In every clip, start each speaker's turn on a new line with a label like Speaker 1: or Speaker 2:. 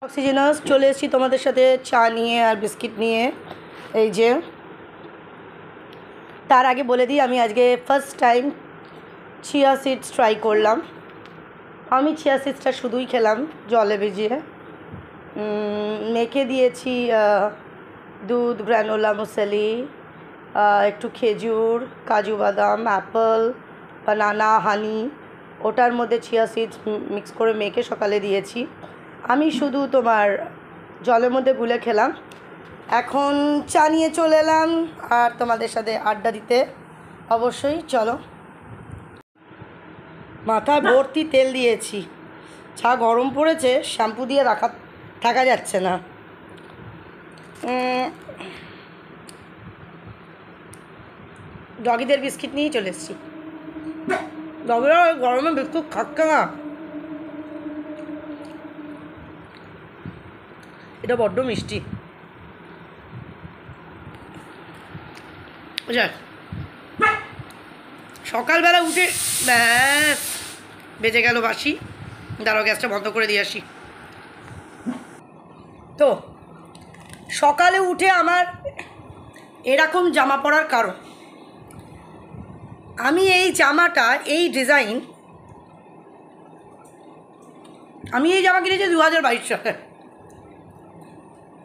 Speaker 1: অক্সিজেনাস চলে এসেছি তোমাদের সাথে চা নিয়ে আর বিস্কিট নিয়ে। এই যে তার আগে বলে দিই, আমি আজকে first time chia seeds try করলাম। আমি চিয়া সিডসটা শুধুই খেলাম জলে ভিজিয়ে। মেখে দিয়েছি দুধ, গ্রানোলা, মুসলি, একটু খেজুর, কাজু বাদাম, অ্যাপেল, বানানা, হানি, ওটার মধ্যে চিয়া সিডস মিক্স করে মেখে সকালে দিয়েছি। আমি শুধু তোমার জলের মধ্যে গুলে খেলাম। এখন চা নিয়ে চলে এলাম আর তোমাদের সাথে আড্ডা দিতে। অবশ্যই চলো। মাথায় ভর্তি তেল দিয়েছি, চা গরম পড়েছে, শ্যাম্পু দিয়ে থাকা যাচ্ছে না। ডগিদের বিস্কিট নিয়েই চলে এসেছি। ডগিরা গরমে বিস্কুট খাচ্ছে না, এটা বড্ড মিষ্টি। যাক, সকালবেলা উঠে ব্যাস বেজে গেল বাসি। দাঁড়াও, গ্যাসটা বন্ধ করে দিয়ে আসি। তো সকালে উঠে আমার এরকম জামা পরার কারণ, আমি এই জামাটা, এই ডিজাইন, আমি এই জামা কিনেছি 2022 সালে।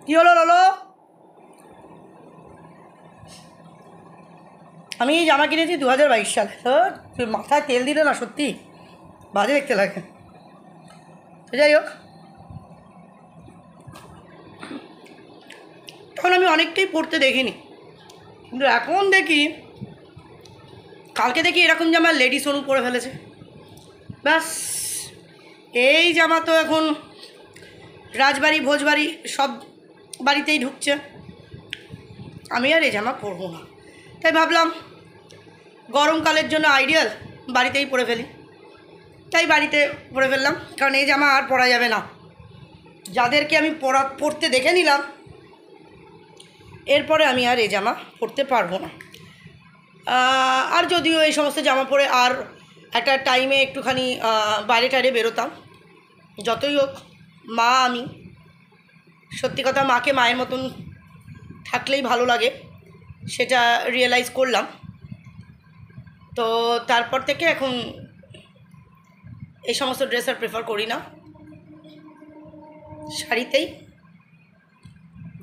Speaker 1: কী হলো ললো? আমি এই জামা কিনেছি 2022 সালে। তুই মাথায় তেল দিলে না, সত্যি বাজে দেখতে লাগে। তো যাই হোক, তখন আমি অনেকটাই পরতে দেখিনি, কিন্তু এখন দেখি, কালকে দেখি এরকম জামা লেডি সোনু পরে ফেলেছে। ব্যাস, এই জামা তো এখন রাজবাড়ি, ভোজবাড়ি সব বাড়িতেই ঢুকছে। আমি আর এই জামা পরবো না, তাই ভাবলাম গরমকালের জন্য আইডিয়াল, বাড়িতেই পরে ফেলি। তাই বাড়িতে পরে ফেললাম, কারণ এই জামা আর পরা যাবে না। যাদেরকে আমি পরতে দেখে নিলাম, এরপরে আমি আর এই জামা পরতে পারবো না। আর যদিও এই সমস্ত জামা পরে আর একটা টাইমে একটুখানি বাইরে টাইরে বেরোতাম, যতই হোক মা আমি, সত্যি কথা মাকে মায়ের মতন থাকলেই ভালো লাগে, সেটা রিয়েলাইজ করলাম। তো তারপর থেকে এখন এই সমস্ত ড্রেস আর প্রেফার করি না, শাড়িতেই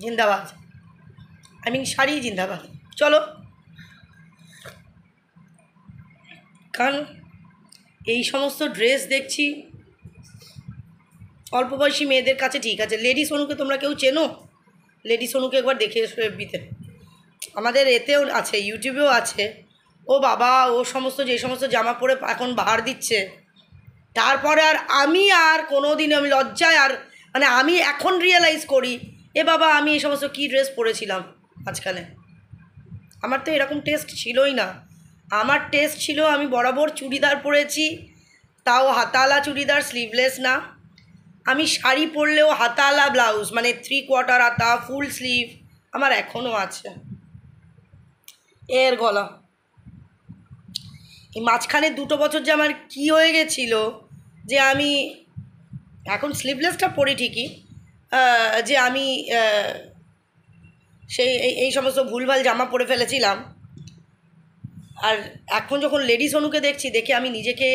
Speaker 1: জিন্দাবাদ। শাড়ি জিন্দাবাদ। চলো, কারণ এই সমস্ত ড্রেস দেখছি অল্প বয়সী মেয়েদের কাছে ঠিক আছে। লেডি সোনুকে তোমরা কেউ চেনো? লেডি সোনুকে একবার দেখে এসো এফবিতে, আমাদের এতেও আছে, ইউটিউবেও আছে। ও বাবা, ও সমস্ত যে সমস্ত জামা পরে এখন বাহার দিচ্ছে, তারপরে আর আমি আর কোনো দিন আমি লজ্জায় আর আমি এখন রিয়েলাইজ করি, এ বাবা আমি এই সমস্ত কী ড্রেস পরেছিলাম মাঝখানে। আমার তো এরকম টেস্ট ছিলই না। আমার টেস্ট ছিল, আমি বরাবর চুড়িদার পরেছি, তাও হাতালা চুড়িদার, স্লিভলেস না। আমি শাড়ি পরলেও হাতালা ব্লাউজ, 3/4 হাতা, ফুল স্লিভ আমার এখনও আছে। এর গলা, এই মাঝখানে 2 বছর যে আমার কী হয়ে গেছিলো, যে আমি এখন স্লিভলেসটা পরি ঠিকই, যে আমি সেই এই সমস্ত ভুলভাল জামা পরে ফেলেছিলাম। আর এখন যখন লেডি সোনুকে দেখছি, দেখে আমি নিজেকে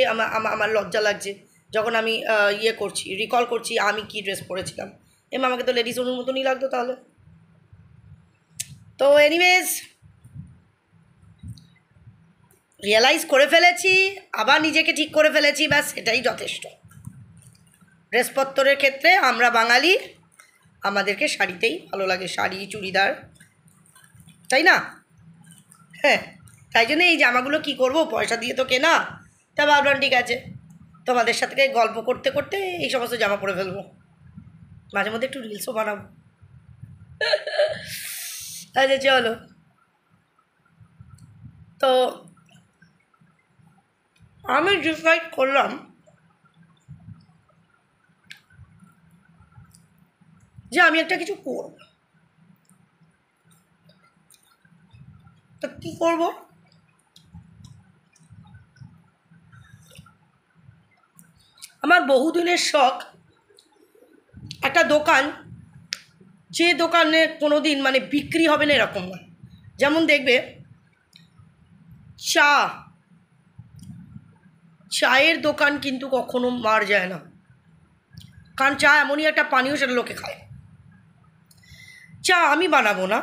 Speaker 1: আমার লজ্জা লাগছে, যখন আমি রিকল করছি আমি কি ড্রেস পরেছিলাম। আমাকে তো লেডি সোনুর মতনই লাগতো তাহলে। তো এনিওয়েজ, রিয়েলাইজ করে ফেলেছি, আবার নিজেকে ঠিক করে ফেলেছি, ব্যাস এটাই যথেষ্ট। ড্রেসপত্রের ক্ষেত্রে আমরা বাঙালি, আমাদেরকে শাড়িতেই ভালো লাগে, শাড়ি চুড়িদার, তাই না? হ্যাঁ, তাই জন্য এই জামাগুলো কী করবো, পয়সা দিয়ে তো কেনা। তা ভাবলাম ঠিক আছে, তোমাদের সাথে গল্প করতে করতে এই সমস্ত জামা পরে ফেলবো, মাঝে মধ্যে একটু রিলসও বানাবো। আচ্ছা চলো, তো আমি ডিসাইড করলাম যে আমি একটা কিছু করব। তো কী করবো? আমার বহুদিনের শখ একটা দোকান, যে দোকানে কোনো দিন মানে বিক্রি হবে না এরকম না। যেমন দেখবে চায়ের দোকান কিন্তু কখনো মার যায় না, কারণ চা এমনই একটা পানীয়, সেটা লোকে খায়। চা আমি বানাবো না,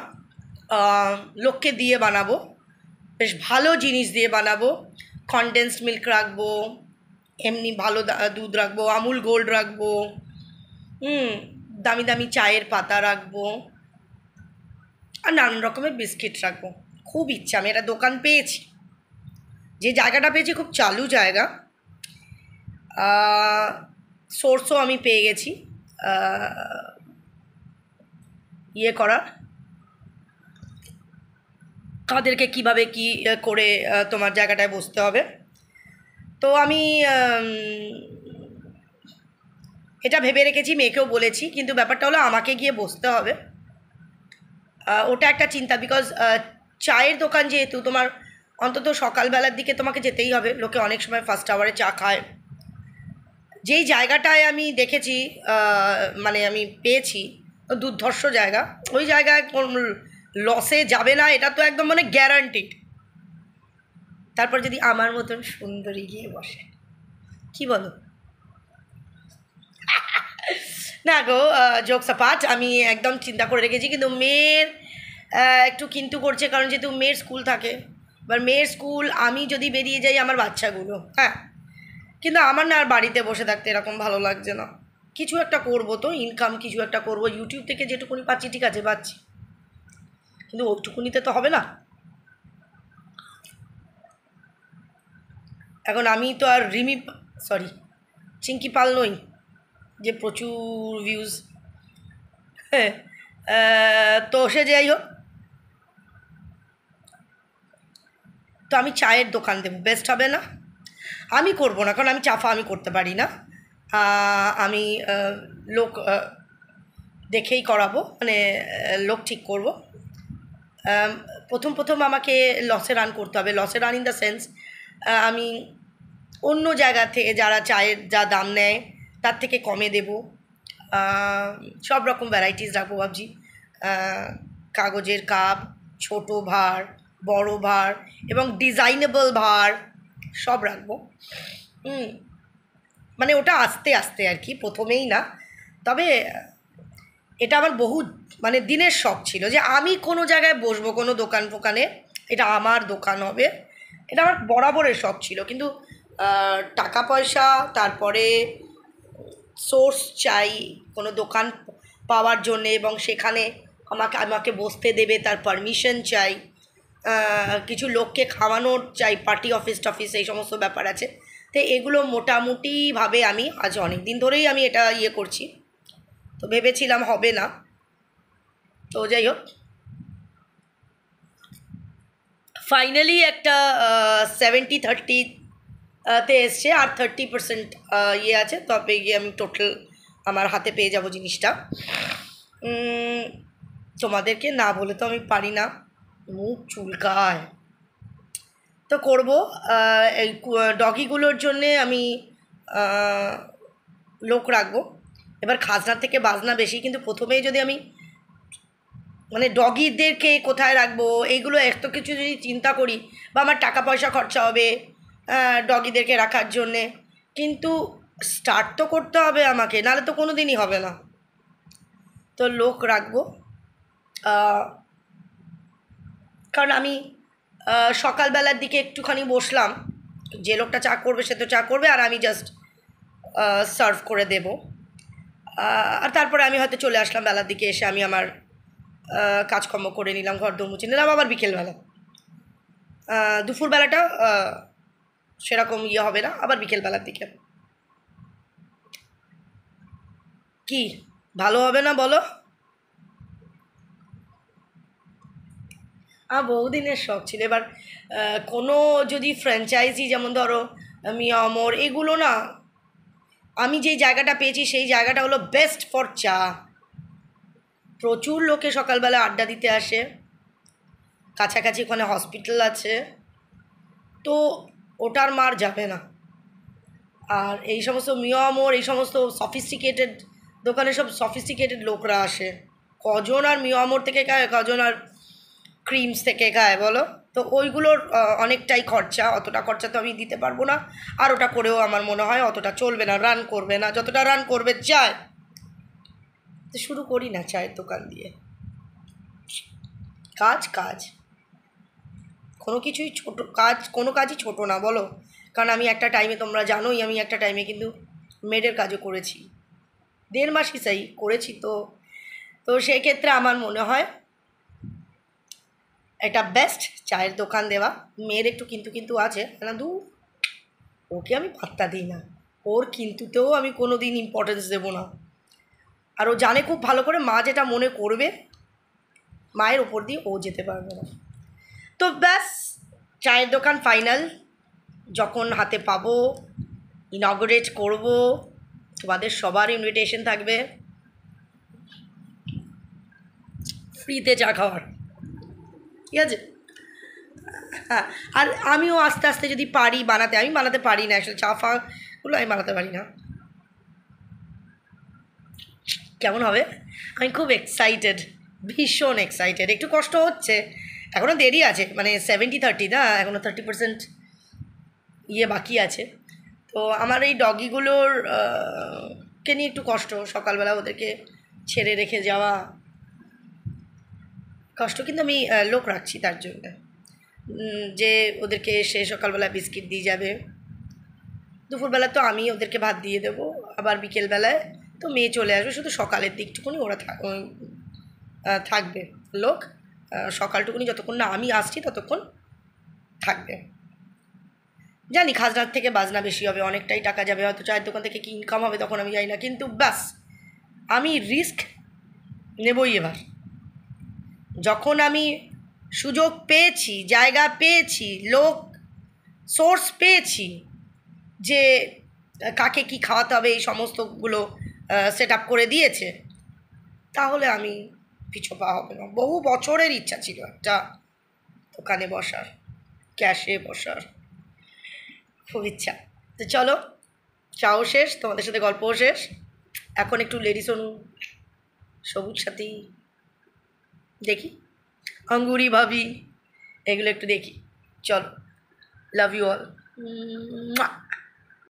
Speaker 1: লোককে দিয়ে বানাবো, বেশ ভালো জিনিস দিয়ে বানাবো। কনডেন্সড মিল্ক রাখবো, এমনি ভালো দুধ রাখবো, আমুল গোল্ড রাখবো, দামি দামি চায়ের পাতা রাখবো, আর নানান রকমের বিস্কিট রাখবো। খুব ইচ্ছা, আমি একটা দোকান পেয়েছি, যে জায়গাটা পেয়েছি খুব চালু জায়গা, সোর্সও আমি পেয়ে গেছি ইয়ে করার, কাদেরকে কিভাবে কি করে তোমার জায়গাটায় বসতে হবে। তো আমি এটা ভেবে রেখেছি, মেয়েকেও বলেছি, কিন্তু ব্যাপারটা হলো আমাকে গিয়ে বসতে হবে, ওটা একটা চিন্তা। বিকজ চায়ের দোকান যেহেতু, তোমার অন্তত সকালবেলার দিকে তোমাকে যেতেই হবে, লোকে অনেক সময় ফার্স্ট আওয়ারে চা খায়। যেই জায়গাটায় আমি দেখেছি, মানে আমি পেয়েছি, দুর্ধর্ষ জায়গা, ওই জায়গায় লসে যাবে না, এটা তো একদম মানে গ্যারান্টিড। তারপর যদি আমার মতন সুন্দরী গিয়ে বসে, কি বলো? না গো, জোকস অ্যাপার্ট, আমি একদম চিন্তা করে রেখেছি, কিন্তু মেয়ের একটু কিন্তু করছে, কারণ যেহেতু মেয়ের স্কুল থাকে, এবার মেয়ের স্কুল, আমি যদি বেরিয়ে যাই আমার বাচ্চাগুলো, হ্যাঁ, কিন্তু আমার না আর বাড়িতে বসে থাকতে এরকম ভালো লাগছে না। কিছু একটা করবো তো, ইনকাম কিছু একটা করবো, ইউটিউব থেকে যেটুকুনি পাচ্ছি ঠিক আছে পাচ্ছি, কিন্তু ওটুকুনিতে তো হবে না। এখন আমি তো আর চিঙ্কি পাল নই যে প্রচুর ভিউজ, হ্যাঁ। তো সে যাই হোক, তো আমি চায়ের দোকান দেবো, বেস্ট হবে না? আমি করব না, কারণ আমি চাফা আমি করতে পারি না, আমি লোক দেখেই করাবো, মানে লোক ঠিক করব। প্রথম আমাকে লসে রান করতে হবে, লসে রান ইন দ্য সেন্স, আমি অন্য জায়গা থেকে যারা চায়ের যা দাম নেয় তার থেকে কমে দেব, সব রকম ভ্যারাইটিস রাখবো ভাবছি, কাগজের কাপ, ছোট ভাঁড়, বড় ভাঁড় এবং ডিজাইনেবল ভাঁড় সব রাখবো। মানে ওটা আস্তে আস্তে আর কি, প্রথমেই না। তবে এটা আমার বহু মানে দিনের শখ ছিল যে আমি কোনো জায়গায় বসবো, কোনো দোকান ফোকানে, এটা আমার দোকান হবে, এটা আমার বরাবরের শখ ছিল। কিন্তু টাকা পয়সা, তারপরে সোর্স চাই কোনো দোকান পাওয়ার জন্যে, এবং সেখানে আমাকে বসতে দেবে তার পারমিশন চাই, কিছু লোককে খাওয়ানোর চাই, পার্টি অফিস টফিস এই সমস্ত ব্যাপার আছে। তো এগুলো মোটামুটিভাবে আমি আজ অনেক দিন ধরেই আমি এটা ইয়ে করছি, তো ভেবেছিলাম হবে না, তো যাই হোক ফাইনালি একটা 70-30 তে এসছে, আর 30% ইয়ে আছে, তবে গিয়ে আমি টোটাল আমার হাতে পেয়ে যাব জিনিসটা। তোমাদেরকে না বলে তো আমি পারি না, মুখ চুলকায়, তো করব। এই ডগিগুলোর জন্যে আমি লোক রাখবো। এবার খাজনা থেকে বাজনা বেশি, কিন্তু প্রথমেই যদি আমি মানে ডগিদেরকে কোথায় রাখবো এইগুলো এত কিছু যদি চিন্তা করি, বা আমার টাকা পয়সা খরচা হবে ডগিদেরকে রাখার জন্যে, কিন্তু স্টার্ট তো করতে হবে আমাকে, নাহলে তো কোনো দিনই হবে না। তো লোক রাখবো, কারণ আমি সকালবেলার দিকে একটুখানি বসলাম, যে লোকটা চা করবে সে তো চা করবে, আর আমি জাস্ট সার্ভ করে দেব, আর তারপরে আমি হয়তো চলে আসলাম বেলার দিকে, এসে আমি আমার কাজকর্ম করে নিলাম, ঘর দৌড় মুছে নিলাম, আবার বিকেলবেলা, দুপুরবেলাটা সেরকম ইয়ে হবে না, আবার বিকেলবেলার দিকে। কি ভালো হবে না বলো? বহুদিনের শখ ছিল। এবার কোনো যদি ফ্র্যাঞ্চাইজি, যেমন ধরো মিয়ামর, এগুলো না, আমি যেই জায়গাটা পেয়েছি সেই জায়গাটা হলো বেস্ট ফর চা, প্রচুর লোকে সকালবেলা আড্ডা দিতে আসে, কাছাকাছি ওখানে হসপিটাল আছে, তো ওটার মার যাবে না। আর এই সমস্ত মিয়ামর, এই সমস্ত সফিস্টিকেটেড দোকানে সব সফিস্টিকেটেড লোকরা আসে, কজন আর মিয়ামোর থেকে খায়, কজন আর ক্রিমস থেকে খায় বলো? তো ওইগুলোর অনেকটাই খরচা, অতটা খরচা তো আমি দিতে পারবো না। আর ওটা করেও আমার মনে হয় অতটা চলবে না, রান করবে না যতটা রান করবে চায়। তো শুরু করি না চায়ের দোকান দিয়ে। কাজ কাজ, কোনো কিছুই ছোট কাজ, কোনো কাজই ছোট না বলো। কারণ আমি একটা টাইমে, তোমরা জানোই, আমি একটা টাইমে কিন্তু মেডের কাজও করেছি, 1.5 মাসই চাই করেছি। তো তো সেক্ষেত্রে আমার মনে হয় এটা বেস্ট চায়ের দোকান দেওয়া। মেয়ের একটু কিন্তু কিন্তু আছে না, ওকে আমি পাত্তা দিই না, ওর কিন্তুতেও আমি কোনো দিন ইম্পর্টেন্স দেবো না। আর ও জানে খুব ভালো করে মা যেটা মনে করবে, মায়ের ওপর দিয়ে ও যেতে পারবে না। তো ব্যাস, চায়ের দোকান ফাইনাল। যখন হাতে পাবো, ইনঅগুরেট করব, তোমাদের সবার ইনভিটেশন থাকবে ফ্রিতে চা খাওয়ার, ঠিক আছে? হ্যাঁ, আর আমিও আস্তে আস্তে যদি পারি বানাতে, আমি বানাতে পারি না আসলে, চা ফাগুলো আমি বানাতে পারি না। কেমন হবে? আমি খুব এক্সাইটেড, ভীষণ এক্সাইটেড। একটু কষ্ট হচ্ছে, এখনও দেরি আছে, মানে 70-30 না, এখনও 30% ইয়ে বাকি আছে। তো আমার এই ডগিগুলোর কে নিয়ে একটু কষ্ট, সকালবেলা ওদেরকে ছেড়ে রেখে যাওয়া কষ্ট, কিন্তু আমি লোক রাখছি তার জন্য, যে ওদেরকে এসে সকালবেলা বিস্কিট দিয়ে যাবে, দুপুরবেলা তো আমি ওদেরকে ভাত দিয়ে দেবো, আবার বিকেলবেলায় তো মেয়ে চলে আসবে, শুধু সকালের দিকটুকুনি ওরা থাকবে লোক, সকালটুকুনি যতক্ষণ না আমি আসছি ততক্ষণ থাকবে। জানি খাজনার থেকে বাজনা বেশি হবে, অনেকটাই টাকা যাবে, হয়তো চায়ের দোকান থেকে কি ইনকাম হবে তখন আমি জানি না, কিন্তু ব্যাস আমি রিস্ক নেবই এবার। যখন আমি সুযোগ পেয়েছি, জায়গা পেয়েছি, লোক সোর্স পেয়েছি, যে কাকে কি খাওয়াতে হবে এই সমস্তগুলো সেট আপ করে দিয়েছে, তাহলে আমি পিছু পা হবে না। বহু বছরের ইচ্ছা ছিল একটা দোকানে বসার, ক্যাশে বসার খুব ইচ্ছা। তো চলো, চাও শেষ, তোমাদের সাথে গল্পও শেষ, এখন একটু লেডি সোনু, সবুজ সাথী দেখি, আঙ্গুরি ভাবি, এগুলো একটু দেখি। চলো, লাভ ইউ অল।